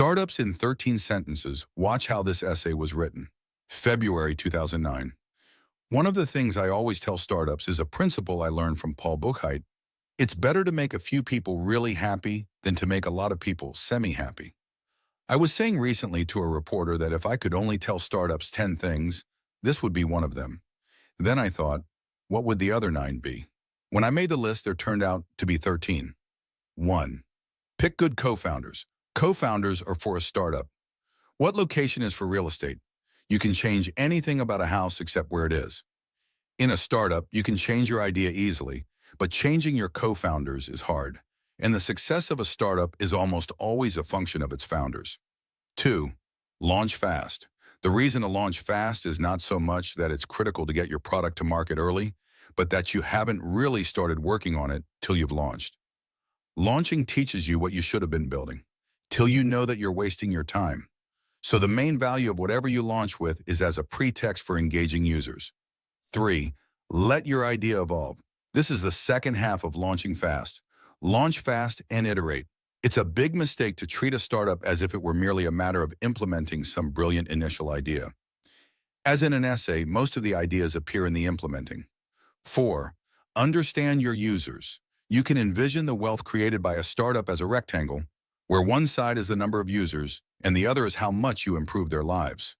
Startups in 13 sentences. Watch how this essay was written. February 2009. One of the things I always tell startups is a principle I learned from Paul Buchheit. It's better to make a few people really happy than to make a lot of people semi-happy. I was saying recently to a reporter that if I could only tell startups 10 things, this would be one of them. Then I thought, what would the other 9 be? When I made the list, there turned out to be 13. 1. Pick good co-founders. Co-founders are for a startup. What location is for real estate? You can change anything about a house except where it is. In a startup, you can change your idea easily, but changing your co-founders is hard. And the success of a startup is almost always a function of its founders. 2. Launch fast. The reason to launch fast is not so much that it's critical to get your product to market early, but that you haven't really started working on it till you've launched. Launching teaches you what you should have been building, till you know that you're wasting your time. So the main value of whatever you launch with is as a pretext for engaging users. 3. Let your idea evolve. This is the second half of launching fast. Launch fast and iterate. It's a big mistake to treat a startup as if it were merely a matter of implementing some brilliant initial idea. As in an essay, most of the ideas appear in the implementing. 4. Understand your users. You can envision the wealth created by a startup as a rectangle, where one side is the number of users and the other is how much you improve their lives.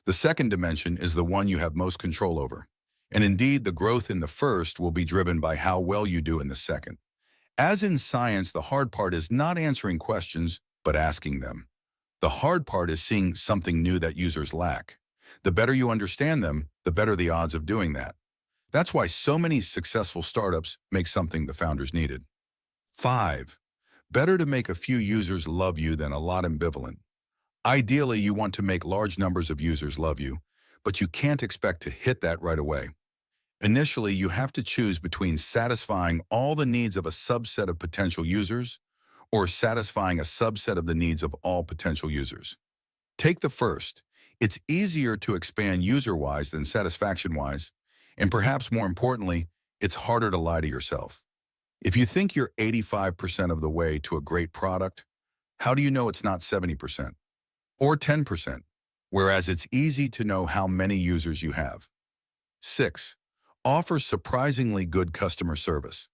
The second dimension is the one you have most control over. And indeed, the growth in the first will be driven by how well you do in the second. As in science, the hard part is not answering questions, but asking them. The hard part is seeing something new that users lack. The better you understand them, the better the odds of doing that. That's why so many successful startups make something the founders needed. 5. Better to make a few users love you than a lot ambivalent. Ideally, you want to make large numbers of users love you, but you can't expect to hit that right away. Initially, you have to choose between satisfying all the needs of a subset of potential users or satisfying a subset of the needs of all potential users. Take the first. It's easier to expand user-wise than satisfaction-wise, and perhaps more importantly, it's harder to lie to yourself. If you think you're 85% of the way to a great product, how do you know it's not 70% or 10%, whereas it's easy to know how many users you have? 6. Offer surprisingly good customer service.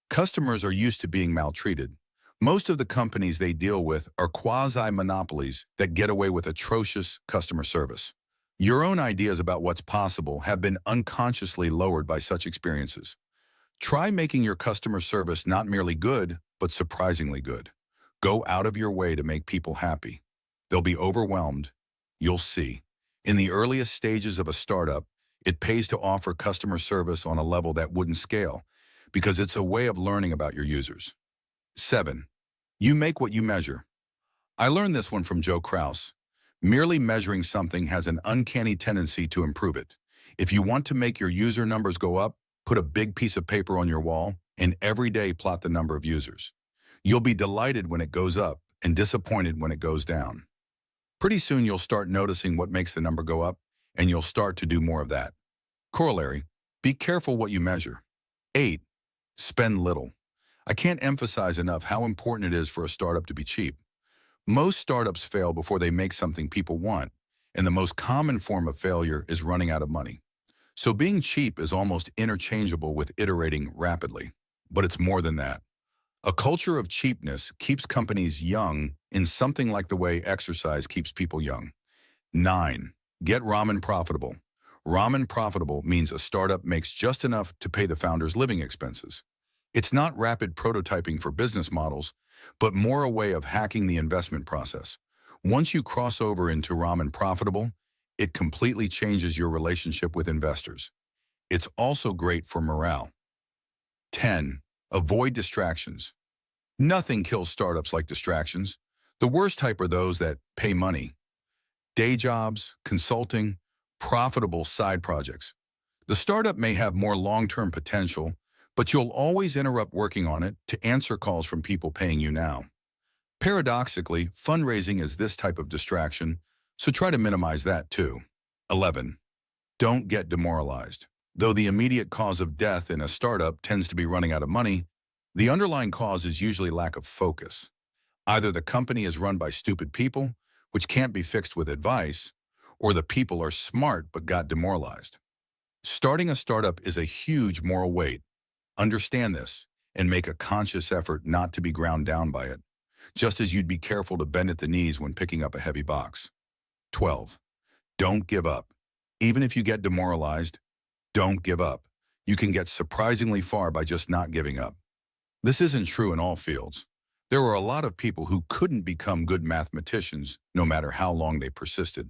Customers are used to being maltreated. Most of the companies they deal with are quasi-monopolies that get away with atrocious customer service. Your own ideas about what's possible have been unconsciously lowered by such experiences. Try making your customer service not merely good, but surprisingly good. Go out of your way to make people happy. They'll be overwhelmed. You'll see. In the earliest stages of a startup, it pays to offer customer service on a level that wouldn't scale, because it's a way of learning about your users. 7. You make what you measure. I learned this one from Joe Kraus. Merely measuring something has an uncanny tendency to improve it. If you want to make your user numbers go up, put a big piece of paper on your wall and every day plot the number of users. You'll be delighted when it goes up and disappointed when it goes down. Pretty soon you'll start noticing what makes the number go up, and you'll start to do more of that. Corollary, be careful what you measure. 8. Spend little. I can't emphasize enough how important it is for a startup to be cheap. Most startups fail before they make something people want, and the most common form of failure is running out of money. So being cheap is almost interchangeable with iterating rapidly. But it's more than that. A culture of cheapness keeps companies young in something like the way exercise keeps people young. 9. Get ramen profitable. Ramen profitable means a startup makes just enough to pay the founder's living expenses. It's not rapid prototyping for business models, but more a way of hacking the investment process. Once you cross over into ramen profitable, it completely changes your relationship with investors. It's also great for morale. 10. Avoid distractions. Nothing kills startups like distractions. The worst type are those that pay money. Day jobs, consulting, profitable side projects. The startup may have more long-term potential, but you'll always interrupt working on it to answer calls from people paying you now. Paradoxically, fundraising is this type of distraction, so try to minimize that too. 11. Don't get demoralized. Though the immediate cause of death in a startup tends to be running out of money, the underlying cause is usually lack of focus. Either the company is run by stupid people, which can't be fixed with advice, or the people are smart but got demoralized. Starting a startup is a huge moral weight. Understand this and make a conscious effort not to be ground down by it, just as you'd be careful to bend at the knees when picking up a heavy box. 12. Don't give up. Even if you get demoralized, don't give up. You can get surprisingly far by just not giving up. This isn't true in all fields. There were a lot of people who couldn't become good mathematicians no matter how long they persisted.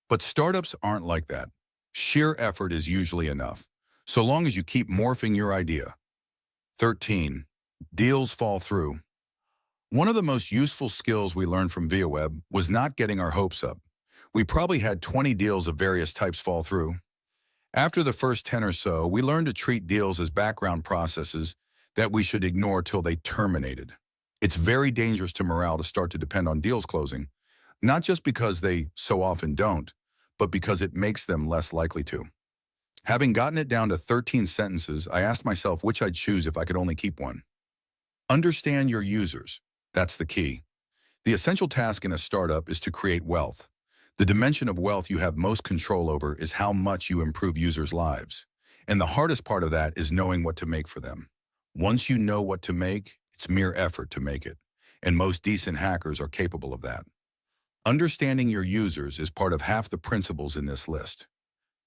But startups aren't like that. Sheer effort is usually enough, so long as you keep morphing your idea. 13. Deals fall through. One of the most useful skills we learned from ViaWeb was not getting our hopes up. We probably had 20 deals of various types fall through. After the first 10 or so, we learned to treat deals as background processes that we should ignore till they terminated. It's very dangerous to morale to start to depend on deals closing, not just because they so often don't, but because it makes them less likely to. Having gotten it down to 13 sentences, I asked myself which I'd choose if I could only keep one. Understand your users. That's the key. The essential task in a startup is to create wealth. The dimension of wealth you have most control over is how much you improve users' lives. And the hardest part of that is knowing what to make for them. Once you know what to make, it's mere effort to make it. And most decent hackers are capable of that. Understanding your users is part of half the principles in this list.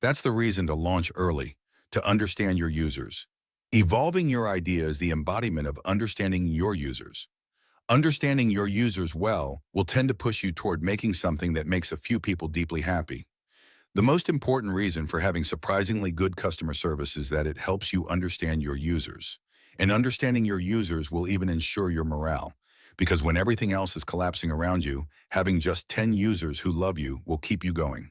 That's the reason to launch early, to understand your users. Evolving your idea is the embodiment of understanding your users. Understanding your users well will tend to push you toward making something that makes a few people deeply happy. The most important reason for having surprisingly good customer service is that it helps you understand your users. And understanding your users will even ensure your morale, because when everything else is collapsing around you, having just 10 users who love you will keep you going.